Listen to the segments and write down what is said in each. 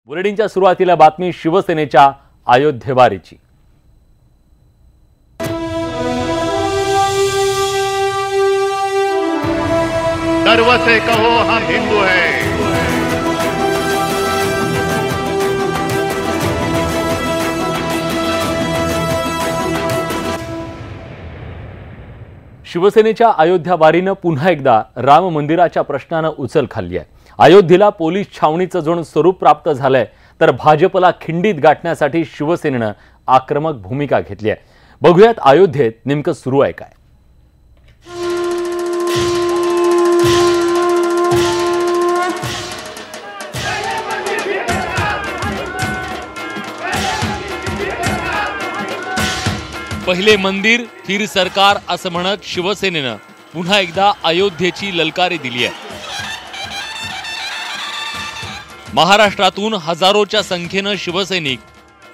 बुलेटिनच्या सुरुवातीला बातमी शिवसेनेच्या अयोध्येवारीची। गर्व से कहो हम हिंदू हैं। शिवसेनेच्या अयोध्या वारीनं पुन्हा एकदा राम मंदिराच्या प्रश्नानं उचल खाल्ली आहे। अयोध्येला पोलीस छावणीचं जणू स्वरूप प्राप्त झालंय, तर भाजपला खिंडीत गाठण्यासाठी शिवसेनेनं आक्रमक भूमिका घेतली आहे। बघूयात अयोध्येत नेमकं सुरू आहे काय। पहिले मंदिर फिर सरकार असं म्हणत शिवसेनेनं पुन्हा एकदा अयोध्येची ललकारी दिली आहे। महाराष्ट्रातून हजारोच्या संख्येनं शिवसैनिक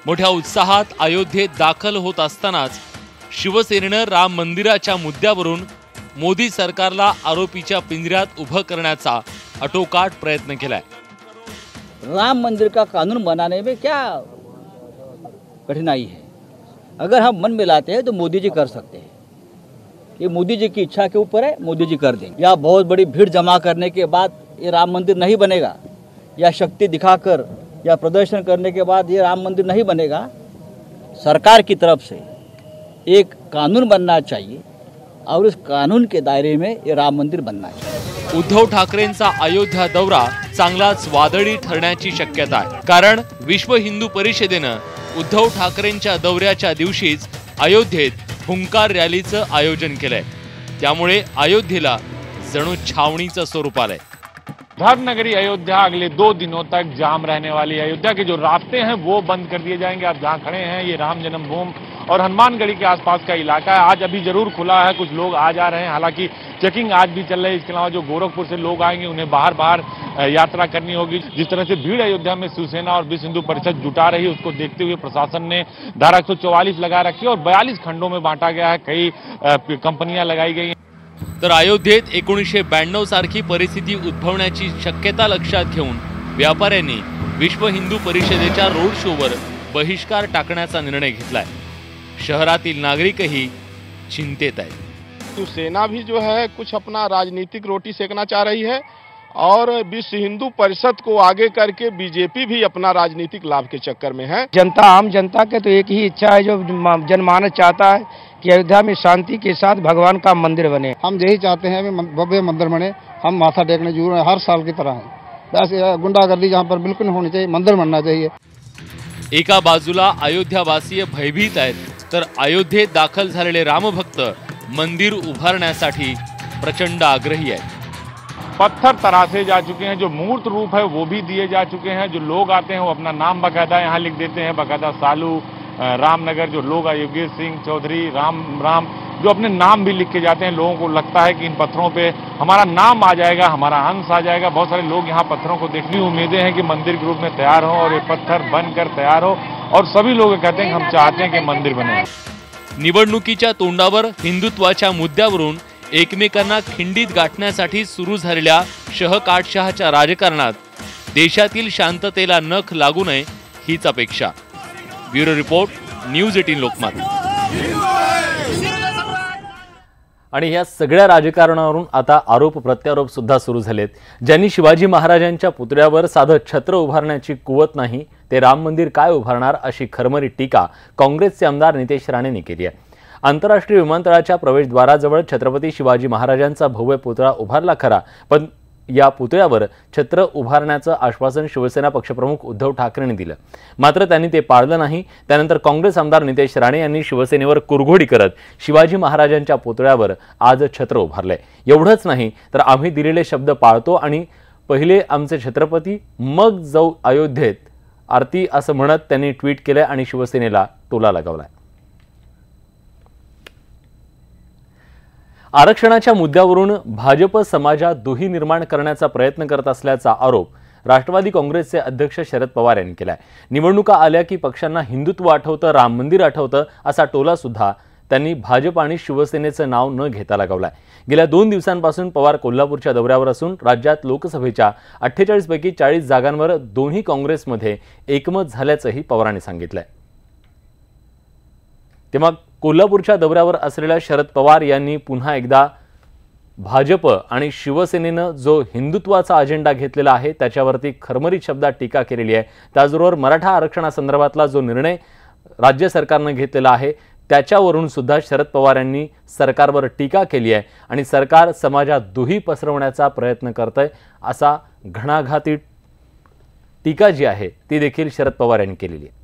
मोठ्या उत्साहात अयोध्येत दाखल होत असतानाच शिवसेनेनं राम मंदिराच्या मुद्द्यावरून मोदी सरकारला आरोपीच्या पिंजऱ्यात उभं करण्याचा अटोकाट प्रयत्न केलाय। राम मंदिर का कानून बनाने में क्या कठिनाई है? अगर हम मन में लाते हैं तो मोदी जी कर सकते हैं। ये मोदी जी की इच्छा के ऊपर है, मोदी जी कर देंगे। या बहुत बड़ी भीड़ जमा करने के बाद ये राम मंदिर नहीं बनेगा, या शक्ति दिखाकर या प्रदर्शन करने के बाद ये राम मंदिर नहीं बनेगा। सरकार की तरफ से एक कानून बनना चाहिए और इस कानून के दायरे में ये राम मंदिर बनना चाहिए। उद्धव ठाकरेंचा अयोध्या दौरा चांगलाच वादळी ठरण्याची शक्यता आहे, कारण विश्व हिंदू परिषदेनं उद्धव ठाकरेंच्या दौऱ्याच्या दिवशीच अयोध्येत हुंकार रॅलीचं आयोजन केलंय। त्यामुळे अयोध्येला जणू छावणीचं स्वरूप आलंय। धर्मनगरी अयोध्या अगले 2 दिनों तक जाम रहने वाली अयोध्या के जो रास्ते हैं वो बंद कर दिए जाएंगे। आप जहां खड़े हैं ये राम जन्मभूमि और हनुमानगढ़ी के आसपास का इलाका है। आज अभी जरूर खुला है, कुछ लोग आ जा रहे हैं, हालांकि चेकिंग आज भी चल रही है। इसके अलावा जो गोरखपुर से लोग आएंगे उन्हें बाहर यात्रा करनी होगी। जिस तरह से भीड़ अयोध्या में शिवसेना और विश्व हिंदू परिषद जुटा रही है, उसको देखते हुए प्रशासन ने धारा 144 लगा रखी है और 42 खंडों में बांटा गया है। कई कंपनियां लगाई गई। तर अयोध्येत 1992 सारखी परिस्थिती उद्भवण्याची शक्यता लक्षात घेऊन व्यापाऱ्यांनी विश्व हिंदू परिषदेच्या रोड शोवर बहिष्कार टाकण्याचा निर्णय घेतलाय। शहरातील नागरिकही चिंतेत आहेत। शिवसेना भी जो है कुछ अपना राजनीतिक रोटी सेकना चाह रही है और विश्व हिंदू परिषद को आगे करके बीजेपी भी अपना राजनीतिक लाभ के चक्कर में है। जनता, आम जनता के तो एक ही इच्छा है, जो जनमानस चाहता है कि अयोध्या में शांति के साथ भगवान का मंदिर बने। हम यही चाहते हैं भव्य मंदिर बने। हम माथा टेकने जरूर हर साल की तरह हैं। बस गुंडागर्दी जहाँ पर बिल्कुल नहीं होनी चाहिए, मंदिर बनना चाहिए। एका बाजूला अयोध्यावासीय भयभीत आहेत, तर अयोध्येत दाखल झालेले रामभक्त मंदिर उभारण्यासाठी प्रचंड आग्रही आहेत। पत्थर तराशे जा चुके हैं, जो मूर्त रूप है वो भी दिए जा चुके हैं। जो लोग आते हैं वो अपना नाम बकायदा यहाँ लिख देते हैं, बकायदा सालू, रामनगर। जो लोग योगेश सिंह चौधरी, राम जो अपने नाम भी लिख के जाते हैं। लोगों को लगता है कि इन पत्थरों पे हमारा नाम आ जाएगा, हमारा अंश आ जाएगा। बहुत सारे लोग यहाँ पत्थरों को देखने की उम्मीदें हैं कि मंदिर के रूप में तैयार हो और ये पत्थर बनकर तैयार हो, और सभी लोग कहते हैं कि हम चाहते हैं कि मंदिर बने। निवडणुकीच्या तोंडावर हिंदुत्वाच्या मुद्द्यावरून एकमेकांना खिंडीत गाठण्यासाठी सुरू झालेल्या शहकाटशहाच्या राजकारणात देशातील शांततेला नख लागू नये हीच अपेक्षा। Bureau report, news 18 Lokmat. आणि या सगळ्या राजकारणावरून आता आरोप प्रत्यारोप सुद्धा सुरू झालेत। ज्यांनी शिवाजी महाराजांच्या पुतळ्यावर साधं छत्र उभारण्याची कुवत नाही, ते राम मंदिर काय उभारणार अशी खरमरी टीका काँग्रेसचे आमदार नितेश राणेंनी केली आहे। आंतरराष्ट्रीय विमानतळाच्या प्रवेशद्वाराजवळ छत्रपती शिवाजी महाराजांचा भव्य पुतळा उभारला खरा, पण या पुतळ्यावर छत्र उभारण्याचं आश्वासन शिवसेना पक्षप्रमुख उद्धव ठाकरेंनी दिलं, मात्र त्यांनी ते पाळलं नाही। त्यानंतर काँग्रेस आमदार नितेश राणे यांनी शिवसेनेवर कुरघोडी करत शिवाजी महाराजांच्या पुतळ्यावर आज छत्र उभारलंय। एवढंच नाही तर आम्ही दिलेले शब्द पाळतो आणि पहिले आमचे छत्रपती मग जाऊ अयोध्येत आरती असं म्हणत त्यांनी ट्विट केलंय आणि शिवसेनेला टोला लगावलाय। आरक्षणाच्या मुद्द्यावरून भाजप समाजात दुही निर्माण करण्याचा प्रयत्न करत असल्याचा आरोप राष्ट्रवादी काँग्रेसचे अध्यक्ष शरद पवार यांनी केलाय। निवडणुका आल्या की पक्षांना हिंदुत्व आठवतं, राम मंदिर आठवतं असा टोला सुद्धा त्यांनी भाजप आणि शिवसेनेचं नाव न घेता लगावलाय। गेल्या 2 दिवसांपासून पवार कोल्हापूरच्या दौऱ्यावर असून राज्यात लोकसभेच्या 48 पैकी 40 जागांवर दोन्ही काँग्रेसमध्ये एकमत झाल्याचंही पवारांनी सांगितलंय। तेव्हा कोल्हापूरच्या दौऱ्यावर असलेल्या शरद पवार यांनी पुन्हा एकदा भाजप आणि शिवसेनेनं जो हिंदुत्वाचा अजेंडा घेतलेला आहे त्याच्यावरती खरमरीत शब्दात टीका केलेली आहे। त्याचबरोबर मराठा आरक्षणासंदर्भातला जो निर्णय राज्य सरकारनं घेतलेला आहे त्याच्यावरून सुद्धा शरद पवार यांनी सरकारवर टीका केली आहे आणि सरकार समाजात दुही पसरवण्याचा प्रयत्न करतंय असा घणाघाती टीका जी आहे ती देखील शरद पवार यांनी केलेली आहे।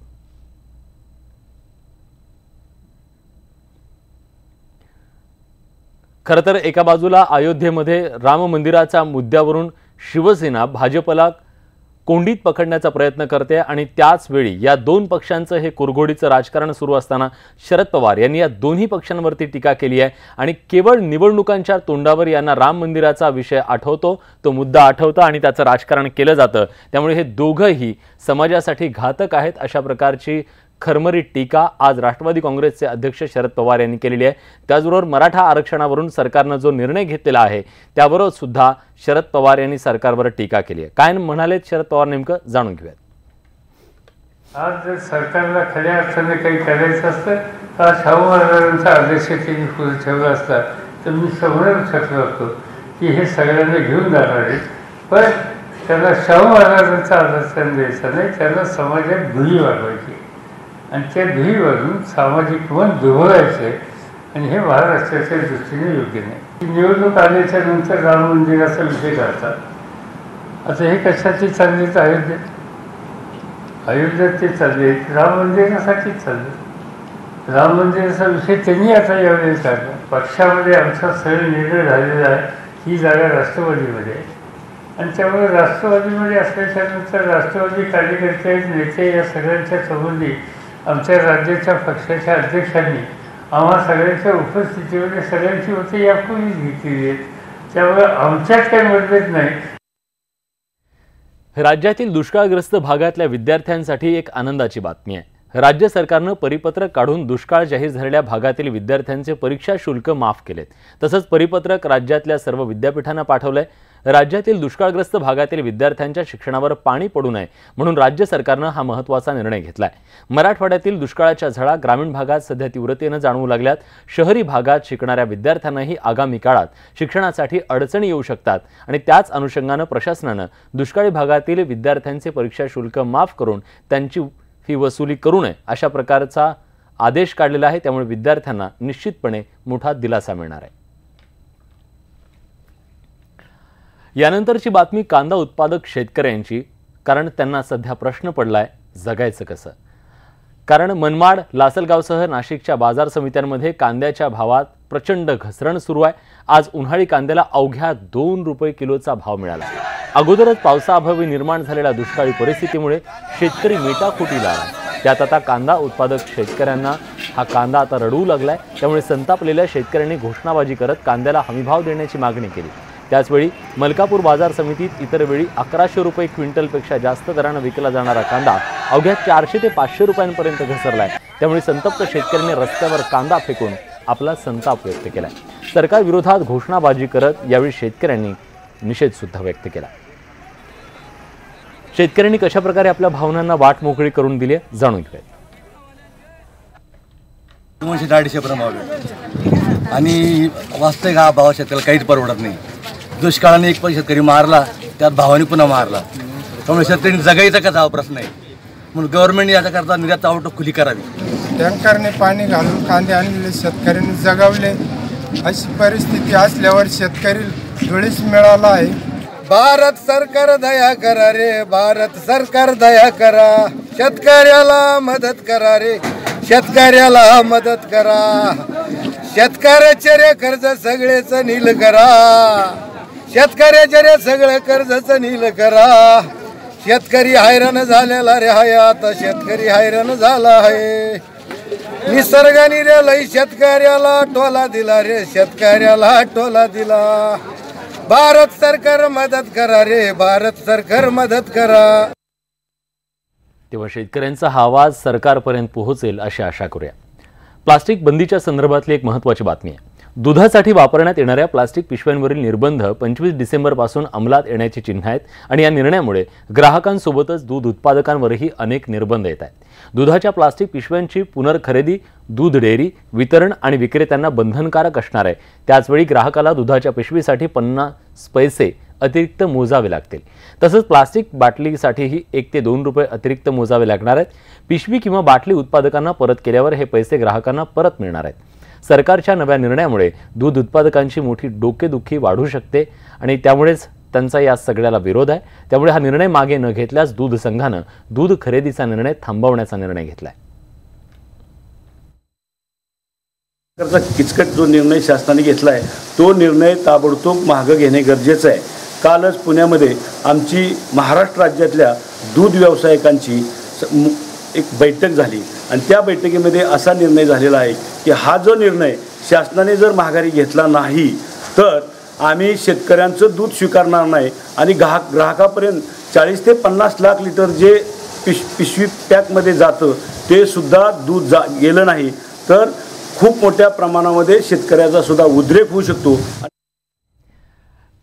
खरं तर एका बाजूला अयोध्येमध्ये राम मंदिराच्या मुद्द्यावरून शिवसेना भाजपला कोंडीत पकडण्याचा प्रयत्न करते आणि त्याच वेळी या 2 पक्षांचं हे कुरघोडीचं राजकारण सुरू असताना शरद पवार यांनी या दोन्ही पक्षांवरती टीका केली आहे आणि केवळ निवडणुकांच्या तोंडावर यांना राम मंदिराचा विषय आठवतो, तो मुद्दा आठवतो आणि त्याचं राजकारण केलं जातं। त्यामुळे हे दोघंही समाजासाठी घातक आहेत अशा प्रकारची खरमरीत टीका आज राष्ट्रवादी काँग्रेसचे अध्यक्ष शरद पवार यांनी केलेली आहे। त्याचबरोबर मराठा आरक्षणावरून सरकारनं जो निर्णय घेतलेला आहे त्यावर सुद्धा शरद पवार यांनी सरकारवर टीका केली आहे। काय म्हणालेत शरद पवार नेमकं जाणून घेऊयात। आज जर सरकारला खऱ्या अर्थाने काही करायचं असतं तर शाहू महाराजांचा आदेश त्यांनी पुढे ठेवला असता तर मी समोर शकलो असतो की हे सगळ्यांना घेऊन जाणार आहे, पण त्याला शाहू महाराजांचा आदर्श द्यायचा नाही, त्याला समाजात दुही वाढवायची आणि त्या दुहीवरून सामाजिक मन दुभवायचे आणि हे महाराष्ट्राच्या दृष्टीने योग्य नाही। निवडणूक आल्याच्या नंतर राम मंदिराचा विषय करतात। आता हे कशाची चाललीत अयोध्येत ते चालले, राम मंदिरासाठीच चालले। राम मंदिराचा विषय त्यांनी आता यावेळी काढला। पक्षामध्ये आमचा सगळे निर्णय झालेला आहे, ही जागा राष्ट्रवादीमध्ये आहे आणि त्यामुळे राष्ट्रवादीमध्ये असल्याच्या नंतर राष्ट्रवादी कार्यकर्ते नेते या सगळ्यांच्या संबंधी आमच्या राज्याच्या पक्षाच्या अध्यक्षांनी आम्हा सगळ्यांच्या उपस्थितीमध्ये सगळ्यांची होते यापूर्वीच घेतलेली आहेत, त्यामुळे आमच्यात काही मतभेद नाही। राज्यातील दुष्काळग्रस्त भागातल्या विद्यार्थ्यांसाठी एक आनंदाची बातमी आहे। राज्य सरकारनं परिपत्रक काढून दुष्काळ जाहीर झालेल्या भागातील विद्यार्थ्यांचे परीक्षा शुल्क माफ केलेत। तसंच परिपत्रक राज्यातल्या सर्व विद्यापीठांना पाठवलंय। राज्यातील दुष्काळग्रस्त भागातील विद्यार्थ्यांच्या शिक्षणावर पाणी पडू नये म्हणून राज्य सरकारनं हा महत्त्वाचा निर्णय घेतलाय। मराठवाड्यातील दुष्काळाच्या झळा ग्रामीण भागात सध्या तीव्रतेनं जाणवू लागल्यात। शहरी भागात शिकणाऱ्या विद्यार्थ्यांनाही आगामी काळात शिक्षणासाठी अडचणी येऊ शकतात आणि त्याच अनुषंगानं प्रशासनानं दुष्काळी भागातील विद्यार्थ्यांचे परीक्षा शुल्क माफ करून त्यांची फी वसुली करू नये अशा प्रकारचा आदेश काढलेला आहे। त्यामुळे विद्यार्थ्यांना निश्चितपणे मोठा दिलासा मिळणार आहे। यानंतरची बातमी कांदा उत्पादक शेतकऱ्यांची, कारण त्यांना सध्या प्रश्न पडलाय जगायचं कसं। कारण मनमाड, लासलगावसह नाशिकच्या बाजार समित्यांमध्ये कांद्याच्या भावात प्रचंड घसरण सुरू आहे। आज उन्हाळी कांद्याला अवघ्या 2 रुपये किलोचा भाव मिळाला। अगोदरच पावसाअभावी निर्माण झालेल्या दुष्काळी परिस्थितीमुळे शेतकरी मेटाकुटीला आला। त्यात आता कांदा उत्पादक शेतकऱ्यांना हा कांदा आता रडवू लागलाय। त्यामुळे संतापलेल्या शेतकऱ्यांनी घोषणाबाजी करत कांद्याला हमीभाव देण्याची मागणी केली। त्याचवेळी मलकापूर बाजार समितीत इतर वेळी 1100 रुपये क्विंटलपेक्षा जास्त दराने विकला जाणारा कांदा अवघ्या 400 ते 500 रुपयांपर्यंत घसरलाय। त्यामुळे संतप्त शेतकऱ्यांनी रस्त्यावर कांदा फेकून आपला संताप व्यक्त केलाय। सरकार विरोधात घोषणाबाजी करत यावेळी शेतकऱ्यांनी निषेध सुद्धा व्यक्त केला। शेतकऱ्यांनी कशा प्रकारे आपल्या भावनांना वाट मोकळी करून दिली जाणून घेऊया। 200-250 प्रमाणे आणि वास्तविक हा भाव शेतकऱ्याला काहीच परवडत नाही। दुष्काळाने एक पण शेतकरी मारला, त्यात भावाने पुन्हा मारला, त्यामुळे शेतकऱ्यांनी जगायचा कसा हा प्रश्न आहे। म्हणून गव्हर्नमेंटने याच्याकरता निर्यात आवटो खुली करावी। टँकरने पाणी घालून कांदे आणलेले शेतकऱ्यांनी जगावले, अशी परिस्थिती असल्यावर शेतकरी धुळीस मिळाला आहे। भारत सरकार दया करा रे, भारत सरकार दया करा, शेतकऱ्याला मदत करा रे, शेतकऱ्याला मदत करा, शेतकऱ्याचे रे कर्ज सगळेच नील करा, शेतकऱ्याचे रे सगळं कर्जच नील करा। शेतकरी हैराण झालेला रे हाय, आता शेतकरी हैराण झाला आहे। निसर्गाने रे लई शेतकऱ्याला टोला दिला रे, शेतकऱ्याला टोला दिला। भारत सरकार मदत करा रे, भारत सरकार मदत करा। तेव्हा शेतकऱ्यांचा हा आवाज सरकारपर्यंत पोहोचेल अशी आशा करूया। प्लास्टिक बंदीच्या संदर्भातली एक महत्त्वाची बातमी आहे. दुधासाठी वापरण्यात येणाऱ्या प्लास्टिक पिशव्यांवरील निर्बंध 25 डिसेंबरपासून अंमलात येण्याची चिन्ह आहेत आणि या निर्णयामुळे ग्राहकांसोबतच दूध उत्पादकांवरही अनेक निर्बंध येत आहेत. दुधाच्या प्लास्टिक पिशव्यांची पुनर्खरेदी दूध डेअरी, वितरण आणि विक्रेत्यांना बंधनकारक असणार आहे. त्याचवेळी ग्राहकाला दुधाच्या पिशवीसाठी 50 पैसे अतिरिक्त मोजावे लागतील. तसंच प्लास्टिक बाटलीसाठीही 1 ते 2 रुपये अतिरिक्त मोजावे लागणार आहेत. पिशवी किंवा बाटली उत्पादकांना परत केल्यावर हे पैसे ग्राहकांना परत मिळणार आहेत. सरकारच्या नव्या निर्णयामुळे दूध उत्पादकांची मोठी डोकेदुखी वाढू शकते आणि त्यामुळेच त्यांचा या सगळ्याला विरोध आहे. त्यामुळे हा निर्णय मागे न घेतल्यास दूध संघानं दूध खरेदीचा निर्णय थांबवण्याचा निर्णय घेतलाय. किचकट जो निर्णय शासनाने घेतला आहे तो निर्णय ताबडतोब मागे घेणे गरजेचं आहे. कालच पुण्यामध्ये आमची महाराष्ट्र राज्यातल्या दूध व्यावसायिकांची एक बैठक झाली आणि त्या बैठकीमध्ये असा निर्णय झालेला आहे की हा जो निर्णय शासनाने जर माघारी घेतला नाही तर आम्ही शेतकऱ्यांचं दूध स्वीकारणार नाही आणि ग्राहकापर्यंत 40 ते 50 लाख लिटर जे पिशवी पॅकमध्ये जातं ते सुद्धा दूध गेलं नाही तर खूप मोठ्या प्रमाणामध्ये शेतकऱ्याचा सुद्धा उद्रेक होऊ शकतो.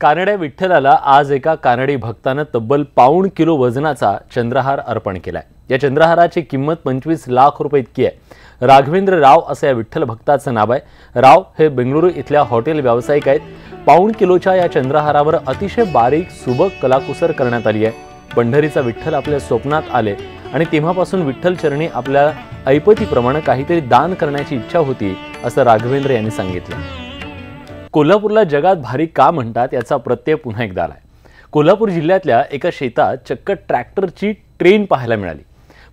कानड्या विठ्ठलाला आज एका कानडी भक्तानं तब्बल 1.25 किलो वजनाचा चंद्रहार अर्पण केलाय. या चंद्रहाराची किंमत 25 लाख रुपये इतकी आहे. राघवेंद्र राव असं या विठ्ठल भक्ताचं नाव आहे. राव हे बेंगळुरू इथल्या हॉटेल व्यावसायिक आहेत. 1.25 किलोच्या या चंद्रहारावर अतिशय बारीक सुबक कलाकुसर करण्यात आली आहे. पंढरीचा विठ्ठल आपल्या स्वप्नात आले आणि तेव्हापासून विठ्ठल चरणी आपल्या ऐपतीप्रमाणे काहीतरी दान करण्याची इच्छा होती असं राघवेंद्र यांनी सांगितलं. कोल्हापूरला जगात भारी का म्हणतात याचा प्रत्यय पुन्हा एकदा आलाय. कोल्हापूर जिल्ह्यातल्या एका शेतात चक्क ट्रॅक्टरची ट्रेन पाहायला मिळाली.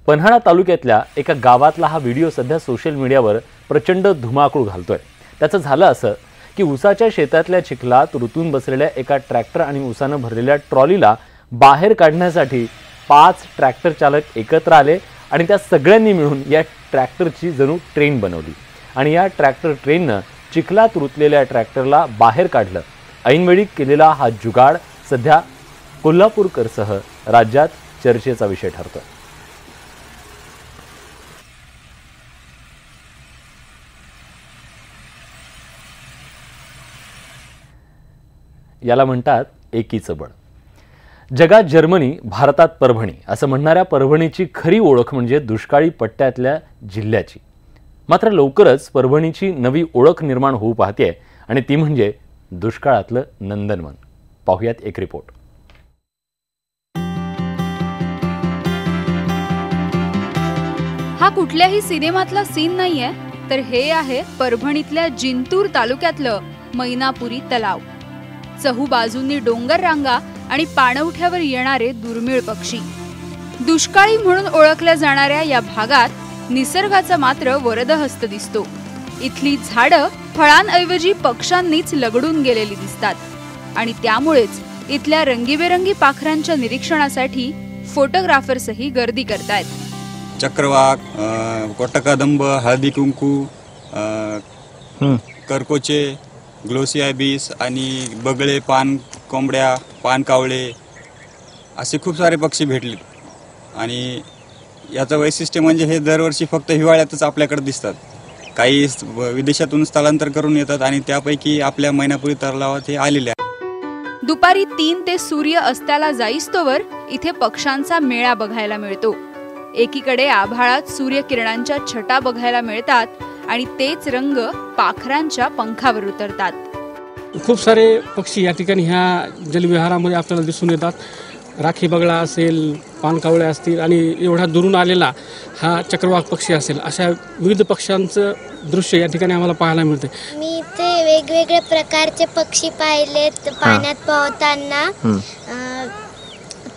पन्हाळा तालुक्यातल्या एका गावातला हा व्हिडिओ सध्या सोशल मीडियावर प्रचंड धुमाकूळ घालतोय. त्याचं झालं असं की उसाच्या शेतातल्या चिखलात रुतून बसलेल्या एका ट्रॅक्टर आणि उसानं भरलेल्या ट्रॉलीला बाहेर काढण्यासाठी 5 ट्रॅक्टर चालक एकत्र आले आणि त्या सगळ्यांनी मिळून या ट्रॅक्टरची जणू ट्रेन बनवली आणि या ट्रॅक्टर ट्रेननं चिखलात रुतलेल्या ट्रॅक्टरला बाहेर काढलं. ऐनवेळी केलेला हा जुगाड सध्या कोल्हापूरकरसह राज्यात चर्चेचा विषय ठरतोय. याला म्हणतात एकीचं बळ. जगात जर्मनी, भारतात परभणी असं म्हणणाऱ्या परभणीची खरी ओळख म्हणजे दुष्काळी पट्ट्यातल्या जिल्ह्याची. मात्र लवकरच परभणीची नवी ओळख निर्माण होऊ पाहते आणि ती म्हणजे दुष्काळातलं नंदनवन. पाहुयात एक रिपोर्ट. हा कुठल्याही सिनेमातला सीन नाहीये तर हे आहे परभणीतल्या जिंतूर तालुक्यातलं मैनापुरी तलाव. चहूबाजूंनी डोंगर रांगा आणि पाणवठ्यावर येणारे दुर्मिळ पक्षी. दुष्काळी म्हणून ओळखल्या जाणाऱ्या या भागात निसर्गाचा मात्र वरदहस्त दिसतो. इथली झाडं फळांऐवजी पक्ष्यांनीच लगडून गेलेली दिसतात आणि त्यामुळेच इथल्या रंगीबेरंगी पाखरांच्या निरीक्षणासाठी फोटोग्राफर्सही गर्दी करतायत. चक्रवाक, कोटकादंब, हळदी कुंकू, करकोचे, ग्लोसियाबीस आणि बगळे, पान कोंबड्या, पान कावळे असे खूप सारे पक्षी भेटले. आणि याचं वैशिष्ट्य म्हणजे हे दरवर्षी फक्त हिवाळ्यातच आपल्याकडे दिसतात. काही विदेशातून स्थलांतर करून येतात आणि त्यापैकी आपल्या मैनापुरी तलावात हे आलेले आहेत. दुपारी 3 ते सूर्य अस्ताला जाईस्तोवर इथे पक्ष्यांचा मेळा बघायला मिळतो. एकीकडे आभाळात सूर्यकिरणांच्या छटा बघायला मिळतात आणि तेच रंग पाखरांच्या पंखावर उतरतात. खूप सारे पक्षी या ठिकाणी ह्या जलविहारामध्ये आपल्याला दिसून येतात. राखी बगळा असेल, पानकावळे असतील आणि एवढा दुरून आलेला हा चक्रवाक पक्षी असेल, अशा विविध पक्ष्यांचं दृश्य या ठिकाणी आम्हाला पाहायला मिळते. मी इथे वेगवेगळ्या प्रकारचे पक्षी पाहिलेत पाण्यात पोहताना.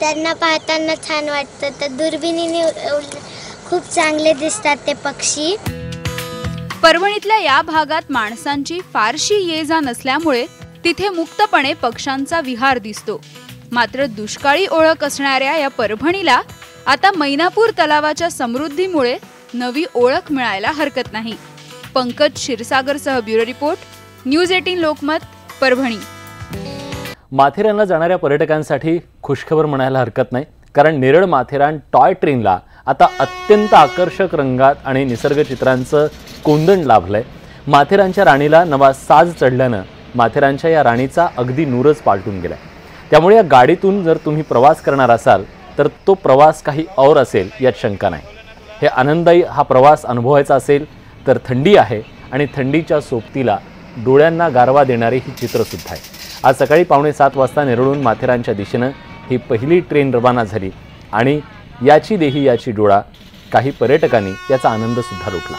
त्यांना पाहताना छान वाटतं. तर दुर्बिणीने खूप चांगले दिसतात ते पक्षी. परभणीतल्या या भागात माणसांची फारशी ये जा नसल्यामुळे तिथे मुक्तपणे पक्ष्यांचा विहार दिसतो. मात्र दुष्काळी ओळख असणाऱ्या या परभणीला आता मैनापूर तलावाच्या समृद्धीमुळे नवी ओळख मिळायला हरकत नाही. पंकज क्षीरसागरसह bureau report, news 18 Lokmat, Parbhani. माथेरानला जाणाऱ्या पर्यटकांसाठी खुशखबर म्हणायला हरकत नाही, कारण नेरळ माथेरान टॉय ट्रेनला आता अत्यंत आकर्षक रंगात आणि निसर्गचित्रांचं कोंदण लाभलंय. माथेरानच्या राणीला नवा साज चढल्यानं माथेरानच्या या राणीचा अगदी नूरच पालटून गेलाय. त्यामुळे या गाडीतून जर तुम्ही प्रवास करणार असाल तर तो प्रवास काही और असेल यात शंका नाही. हे आनंददायी हा प्रवास अनुभवायचा असेल तर थंडी आहे आणि थंडीच्या सोबतीला डोळ्यांना गारवा देणारी ही चित्रसुद्धा आहे. आज सकाळी 7:45 वाजता नेरळून माथेरानच्या दिशेनं ही पहिली ट्रेन रवाना झाली आणि याची देही याची डोळा काही पर्यटकांनी याचा आनंदसुद्धा लुटला.